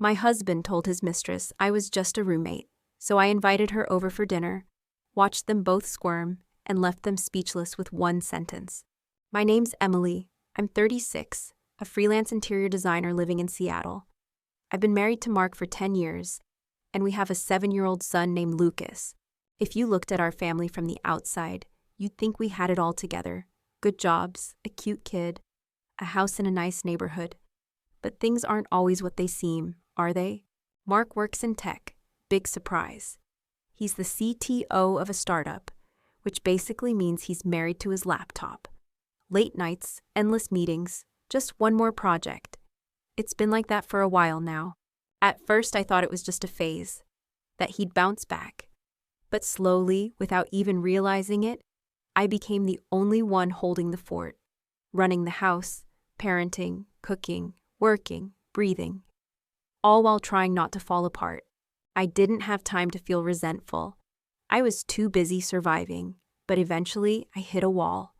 My husband told his mistress I was just a roommate, so I invited her over for dinner, watched them both squirm, and left them speechless with one sentence. My name's Emily. I'm 36, a freelance interior designer living in Seattle. I've been married to Mark for 10 years, and we have a 7-year-old son named Lucas. If you looked at our family from the outside, you'd think we had it all together. Good jobs, a cute kid, a house in a nice neighborhood. But things aren't always what they seem, are they? Mark works in tech. Big surprise. He's the CTO of a startup, which basically means he's married to his laptop. Late nights, endless meetings, just one more project. It's been like that for a while now. At first I thought it was just a phase, that he'd bounce back. But slowly, without even realizing it, I became the only one holding the fort, running the house, parenting, cooking, working, breathing, all while trying not to fall apart. I didn't have time to feel resentful. I was too busy surviving, but eventually I hit a wall.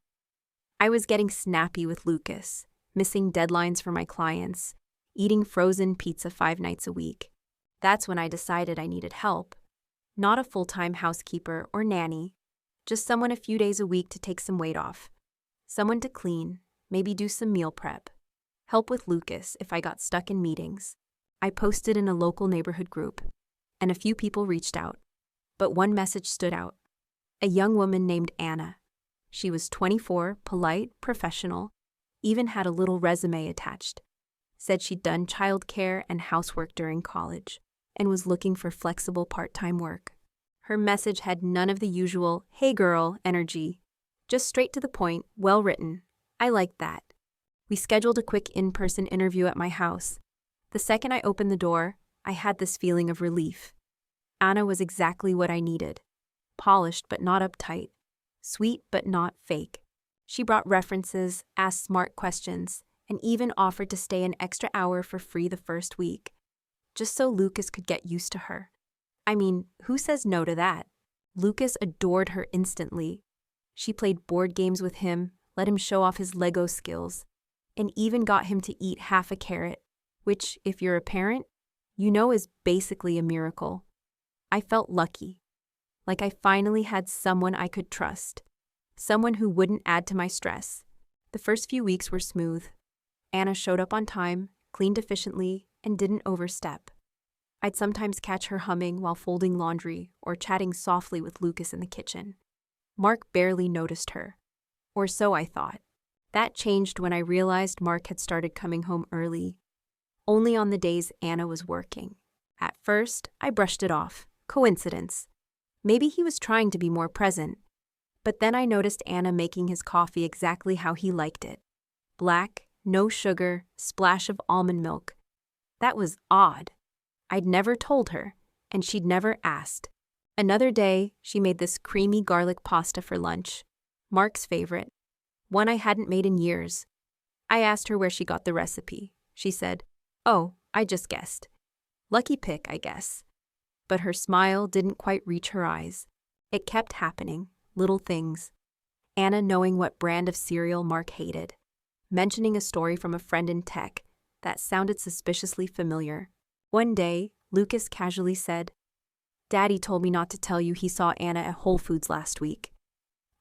I was getting snappy with Lucas, missing deadlines for my clients, eating frozen pizza 5 nights a week. That's when I decided I needed help. Not a full-time housekeeper or nanny, just someone a few days a week to take some weight off. Someone to clean, maybe do some meal prep. Help with Lucas if I got stuck in meetings. I posted in a local neighborhood group, and a few people reached out. But one message stood out. A young woman named Anna. She was 24, polite, professional, even had a little resume attached. Said she'd done childcare and housework during college, and was looking for flexible part-time work. Her message had none of the usual, hey girl, energy. Just straight to the point, well written. I liked that. We scheduled a quick in-person interview at my house. The second I opened the door, I had this feeling of relief. Anna was exactly what I needed. Polished but not uptight. Sweet but not fake. She brought references, asked smart questions, and even offered to stay an extra hour for free the first week, just so Lucas could get used to her. I mean, who says no to that? Lucas adored her instantly. She played board games with him, let him show off his Lego skills, and even got him to eat half a carrot, which, if you're a parent, you know is basically a miracle. I felt lucky, like I finally had someone I could trust, someone who wouldn't add to my stress. The first few weeks were smooth. Anna showed up on time, cleaned efficiently, and didn't overstep. I'd sometimes catch her humming while folding laundry or chatting softly with Lucas in the kitchen. Mark barely noticed her, or so I thought. That changed when I realized Mark had started coming home early, only on the days Anna was working. At first, I brushed it off. Coincidence. Maybe he was trying to be more present. But then I noticed Anna making his coffee exactly how he liked it. Black, no sugar, splash of almond milk. That was odd. I'd never told her, and she'd never asked. Another day, she made this creamy garlic pasta for lunch, Mark's favorite, one I hadn't made in years. I asked her where she got the recipe. She said, "Oh, I just guessed." Lucky pick, I guess. But her smile didn't quite reach her eyes. It kept happening, little things. Anna knowing what brand of cereal Mark hated, mentioning a story from a friend in tech that sounded suspiciously familiar. One day, Lucas casually said, "Daddy told me not to tell you he saw Anna at Whole Foods last week."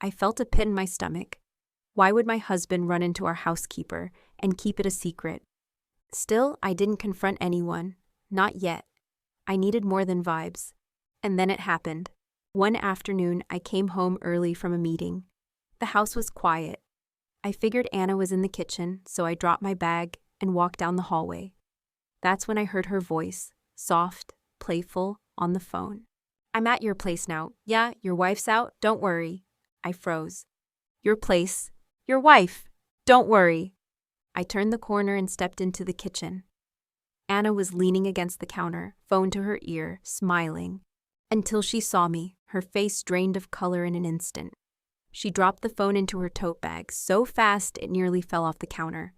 I felt a pit in my stomach. Why would my husband run into our housekeeper and keep it a secret? Still, I didn't confront anyone. Not yet. I needed more than vibes. And then it happened. One afternoon, I came home early from a meeting. The house was quiet. I figured Anna was in the kitchen, so I dropped my bag and walked down the hallway. That's when I heard her voice, soft, playful, on the phone. "I'm at your place now. Yeah, your wife's out. Don't worry." I froze. "Your place? Your wife? Don't worry." I turned the corner and stepped into the kitchen. Anna was leaning against the counter, phone to her ear, smiling. Until she saw me, her face drained of color in an instant. She dropped the phone into her tote bag so fast it nearly fell off the counter.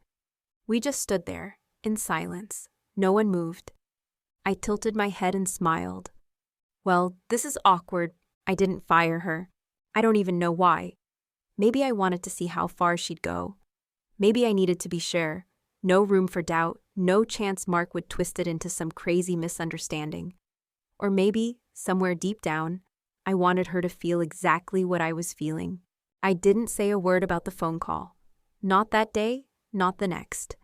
We just stood there, in silence. No one moved. I tilted my head and smiled. Well, this is awkward. I didn't fire her. I don't even know why. Maybe I wanted to see how far she'd go. Maybe I needed to be sure. No room for doubt, No chance Mark would twist it into some crazy misunderstanding. Or maybe, somewhere deep down, I wanted her to feel exactly what I was feeling. I didn't say a word about the phone call. Not that day, not the next.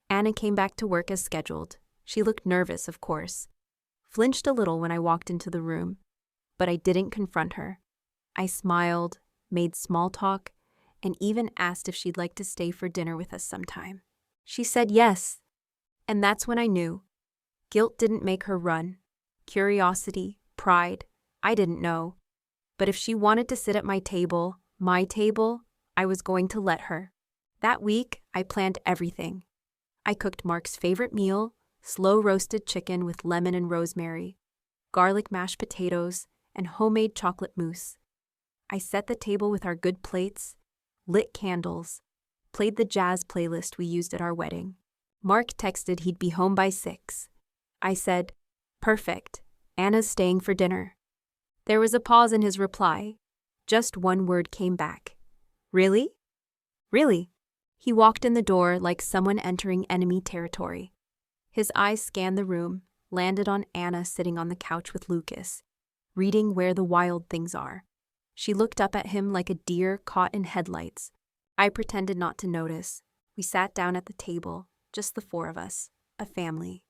Anna came back to work as scheduled. She looked nervous, of course. Flinched a little when I walked into the room. But I didn't confront her. I smiled, made small talk, and even asked if she'd like to stay for dinner with us sometime. She said yes. And that's when I knew. Guilt didn't make her run. Curiosity, pride, I didn't know. But if she wanted to sit at my table, I was going to let her. That week, I planned everything. I cooked Mark's favorite meal, slow-roasted chicken with lemon and rosemary, garlic mashed potatoes, and homemade chocolate mousse. I set the table with our good plates, lit candles, played the jazz playlist we used at our wedding. Mark texted he'd be home by 6. I said, "Perfect. Anna's staying for dinner." There was a pause in his reply. Just one word came back. "Really?" "Really." He walked in the door like someone entering enemy territory. His eyes scanned the room, landed on Anna sitting on the couch with Lucas, reading Where the Wild Things Are. She looked up at him like a deer caught in headlights. I pretended not to notice. We sat down at the table, just the 4 of us, a family.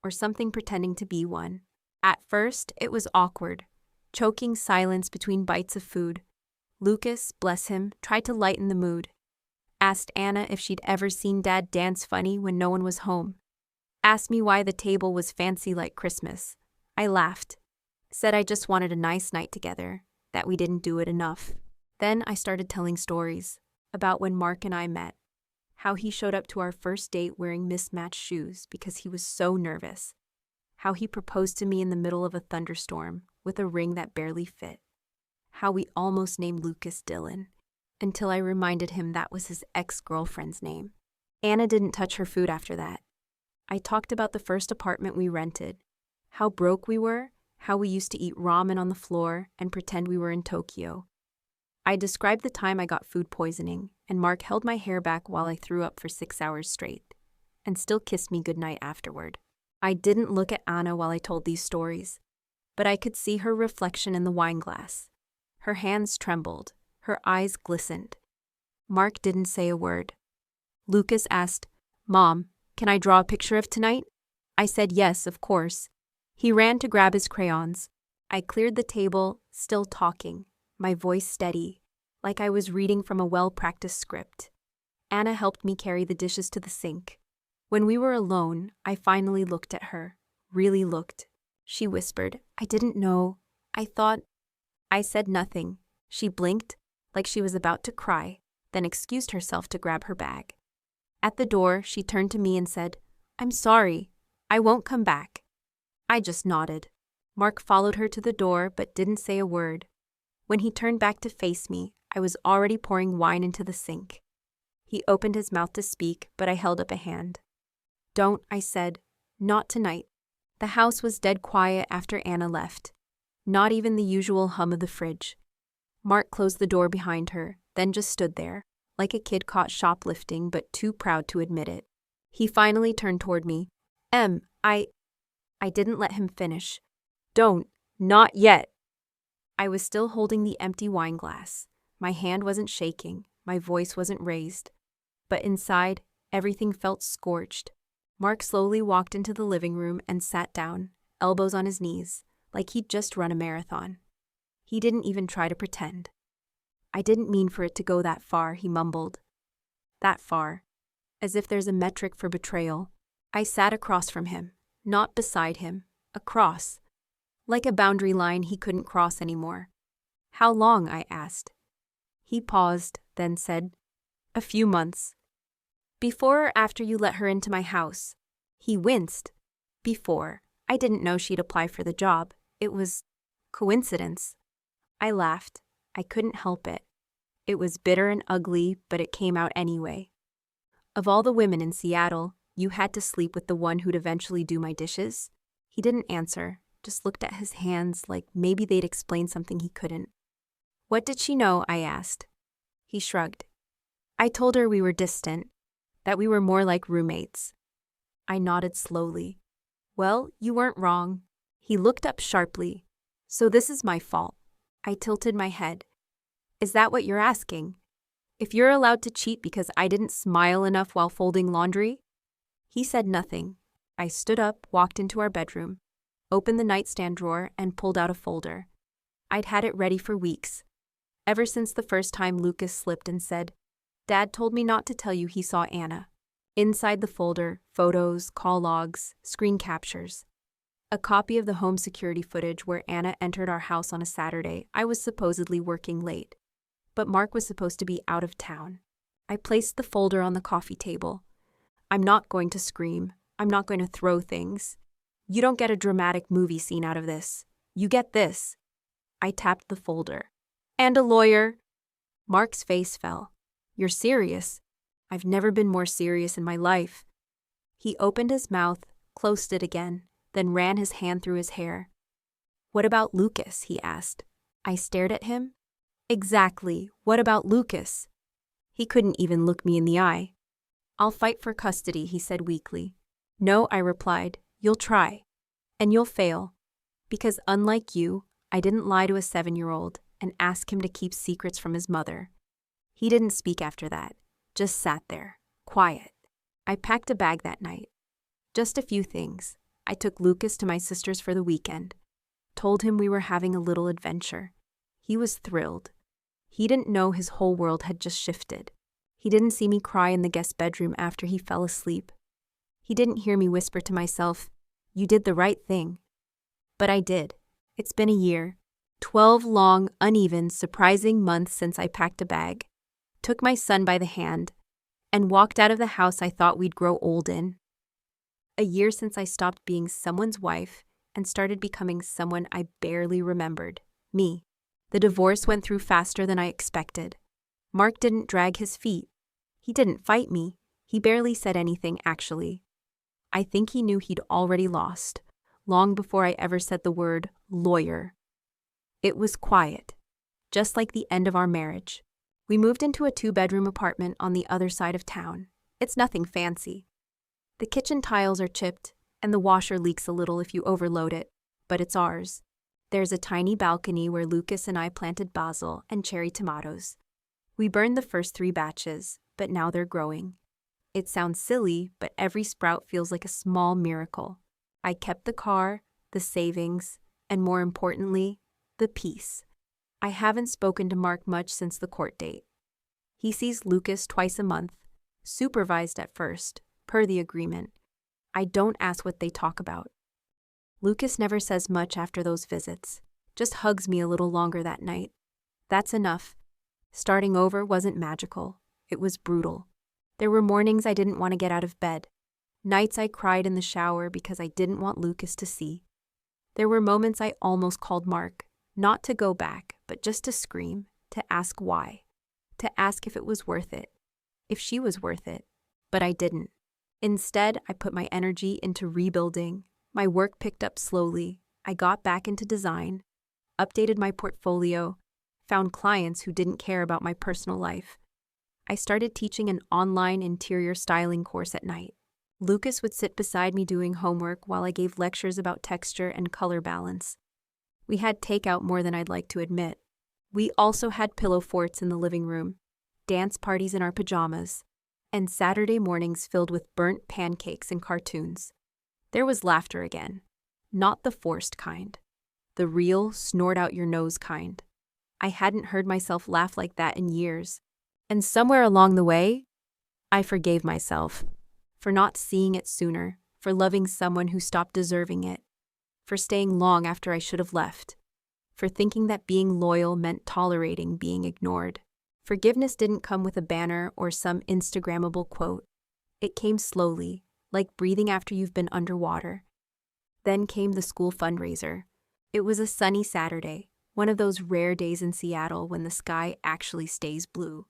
Or something pretending to be one. At first, it was awkward. Choking silence between bites of food. Lucas, bless him, tried to lighten the mood. Asked Anna if she'd ever seen Dad dance funny when no one was home. Asked me why the table was fancy like Christmas. I laughed. Said I just wanted a nice night together, that we didn't do it enough. Then I started telling stories about when Mark and I met. How he showed up to our first date wearing mismatched shoes because he was so nervous. How he proposed to me in the middle of a thunderstorm with a ring that barely fit. How we almost named Lucas Dylan, until I reminded him that was his ex-girlfriend's name. Anna didn't touch her food after that. I talked about the first apartment we rented, how broke we were, how we used to eat ramen on the floor and pretend we were in Tokyo. I described the time I got food poisoning, and Mark held my hair back while I threw up for 6 hours straight, and still kissed me goodnight afterward. I didn't look at Anna while I told these stories, but I could see her reflection in the wine glass. Her hands trembled, her eyes glistened. Mark didn't say a word. Lucas asked, "Mom, can I draw a picture of tonight?" I said yes, of course. He ran to grab his crayons. I cleared the table, still talking, my voice steady, like I was reading from a well-practiced script. Anna helped me carry the dishes to the sink. When we were alone, I finally looked at her, really looked. She whispered, "I didn't know. I thought—" I said nothing. She blinked, like she was about to cry, then excused herself to grab her bag. At the door, she turned to me and said, "I'm sorry. I won't come back." I just nodded. Mark followed her to the door but didn't say a word. When he turned back to face me, I was already pouring wine into the sink. He opened his mouth to speak, but I held up a hand. "Don't," I said. "Not tonight." The house was dead quiet after Anna left. Not even the usual hum of the fridge. Mark closed the door behind her, then just stood there, like a kid caught shoplifting but too proud to admit it. He finally turned toward me. I didn't let him finish. "Don't. Not yet." I was still holding the empty wine glass. My hand wasn't shaking, my voice wasn't raised. But inside, everything felt scorched. Mark slowly walked into the living room and sat down, elbows on his knees, like he'd just run a marathon. He didn't even try to pretend. "I didn't mean for it to go that far," he mumbled. That far. As if there's a metric for betrayal. I sat across from him, not beside him, across. Like a boundary line he couldn't cross anymore. "How long?" I asked. He paused, then said, "A few months." "Before or after you let her into my house?" He winced. "Before. I didn't know she'd apply for the job. It was coincidence." I laughed. I couldn't help it. It was bitter and ugly, but it came out anyway. "Of all the women in Seattle, you had to sleep with the one who'd eventually do my dishes?" He didn't answer, just looked at his hands like maybe they'd explain something he couldn't. "What did she know?" I asked. He shrugged. "I told her we were distant, that we were more like roommates." I nodded slowly. Well, you weren't wrong. He looked up sharply. So this is my fault. I tilted my head. Is that what you're asking? If you're allowed to cheat because I didn't smile enough while folding laundry? He said nothing. I stood up, walked into our bedroom, opened the nightstand drawer, and pulled out a folder. I'd had it ready for weeks. Ever since the first time Lucas slipped and said, "Dad told me not to tell you he saw Anna." Inside the folder, photos, call logs, screen captures. A copy of the home security footage where Anna entered our house on a Saturday. I was supposedly working late, but Mark was supposed to be out of town. I placed the folder on the coffee table. I'm not going to scream. I'm not going to throw things. You don't get a dramatic movie scene out of this. You get this. I tapped the folder. And a lawyer. Mark's face fell. You're serious? I've never been more serious in my life. He opened his mouth, closed it again, then ran his hand through his hair. What about Lucas? He asked. I stared at him. Exactly. What about Lucas? He couldn't even look me in the eye. I'll fight for custody, he said weakly. No, I replied. You'll try. And you'll fail. Because unlike you, I didn't lie to a 7-year-old and ask him to keep secrets from his mother. He didn't speak after that. Just sat there, quiet. I packed a bag that night. Just a few things. I took Lucas to my sister's for the weekend. Told him we were having a little adventure. He was thrilled. He didn't know his whole world had just shifted. He didn't see me cry in the guest bedroom after he fell asleep. He didn't hear me whisper to myself, "You did the right thing." But I did. It's been a year. 12 long, uneven, surprising months since I packed a bag, took my son by the hand, and walked out of the house I thought we'd grow old in. A year since I stopped being someone's wife and started becoming someone I barely remembered, me. The divorce went through faster than I expected. Mark didn't drag his feet. He didn't fight me. He barely said anything, actually. I think he knew he'd already lost, long before I ever said the word lawyer. It was quiet, just like the end of our marriage. We moved into a 2-bedroom apartment on the other side of town. It's nothing fancy. The kitchen tiles are chipped, and the washer leaks a little if you overload it, but it's ours. There's a tiny balcony where Lucas and I planted basil and cherry tomatoes. We burned the first 3 batches, but now they're growing. It sounds silly, but every sprout feels like a small miracle. I kept the car, the savings, and more importantly, the peace. I haven't spoken to Mark much since the court date. He sees Lucas twice a month, supervised at first, per the agreement. I don't ask what they talk about. Lucas never says much after those visits, just hugs me a little longer that night. That's enough. Starting over wasn't magical. It was brutal. There were mornings I didn't want to get out of bed. Nights I cried in the shower because I didn't want Lucas to see. There were moments I almost called Mark, not to go back, but just to scream, to ask why, to ask if it was worth it, if she was worth it. But I didn't. Instead, I put my energy into rebuilding. My work picked up slowly. I got back into design, updated my portfolio, found clients who didn't care about my personal life. I started teaching an online interior styling course at night. Lucas would sit beside me doing homework while I gave lectures about texture and color balance. We had takeout more than I'd like to admit. We also had pillow forts in the living room, dance parties in our pajamas, and Saturday mornings filled with burnt pancakes and cartoons. There was laughter again, not the forced kind, the real, snort-out-your-nose kind. I hadn't heard myself laugh like that in years, and somewhere along the way, I forgave myself for not seeing it sooner, for loving someone who stopped deserving it, for staying long after I should have left, for thinking that being loyal meant tolerating being ignored. Forgiveness didn't come with a banner or some Instagrammable quote. It came slowly, like breathing after you've been underwater. Then came the school fundraiser. It was a sunny Saturday, one of those rare days in Seattle when the sky actually stays blue.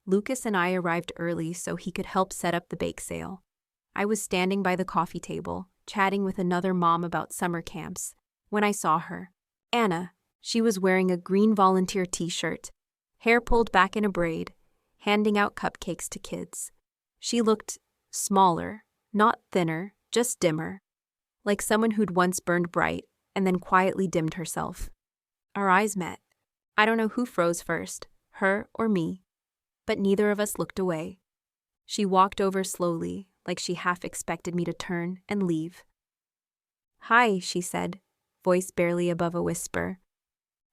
Lucas and I arrived early so he could help set up the bake sale. I was standing by the coffee table, chatting with another mom about summer camps, when I saw her. Anna. She was wearing a green volunteer t-shirt, hair pulled back in a braid, handing out cupcakes to kids. She looked smaller, Not thinner, just dimmer. Like someone who'd once burned bright and then quietly dimmed herself. Our eyes met. I don't know who froze first, her or me, but neither of us looked away. She walked over slowly, like she half expected me to turn and leave. "Hi," she said, voice barely above a whisper.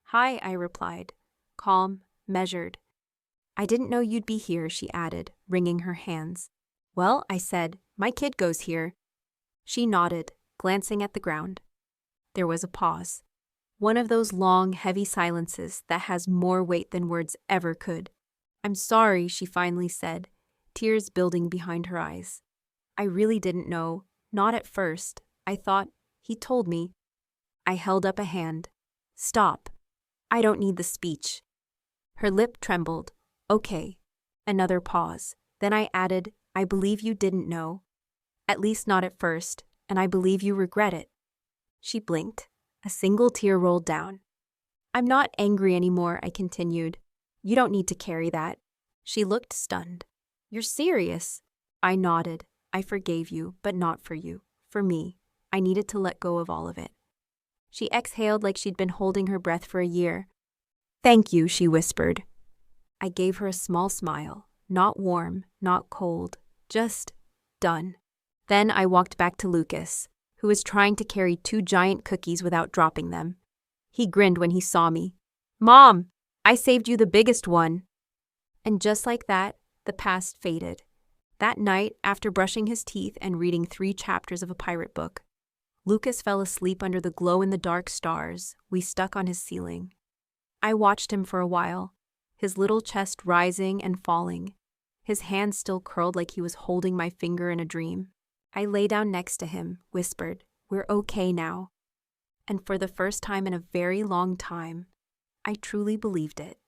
"Hi," I replied, calm, measured. "I didn't know you'd be here," she added, wringing her hands. "Well," I said, "my kid goes here." She nodded, glancing at the ground. There was a pause. One of those long, heavy silences that has more weight than words ever could. "I'm sorry," she finally said, tears building behind her eyes. "I really didn't know, not at first. I thought, he told me." I held up a hand. "Stop. I don't need the speech." Her lip trembled. "Okay." Another pause. Then I added, "I believe you didn't know. At least not at first, and I believe you regret it." She blinked. A single tear rolled down. "I'm not angry anymore," I continued. "You don't need to carry that." She looked stunned. "You're serious?" I nodded. "I forgave you, but not for you. For me. I needed to let go of all of it." She exhaled like she'd been holding her breath for a year. "Thank you," she whispered. I gave her a small smile. Not warm, not cold. Just done. Then I walked back to Lucas, who was trying to carry 2 giant cookies without dropping them. He grinned when he saw me. "Mom, I saved you the biggest one." And just like that, the past faded. That night, after brushing his teeth and reading 3 chapters of a pirate book, Lucas fell asleep under the glow-in-the-dark stars we stuck on his ceiling. I watched him for a while, his little chest rising and falling, his hand still curled like he was holding my finger in a dream. I lay down next to him, whispered, "We're okay now." And for the first time in a very long time, I truly believed it.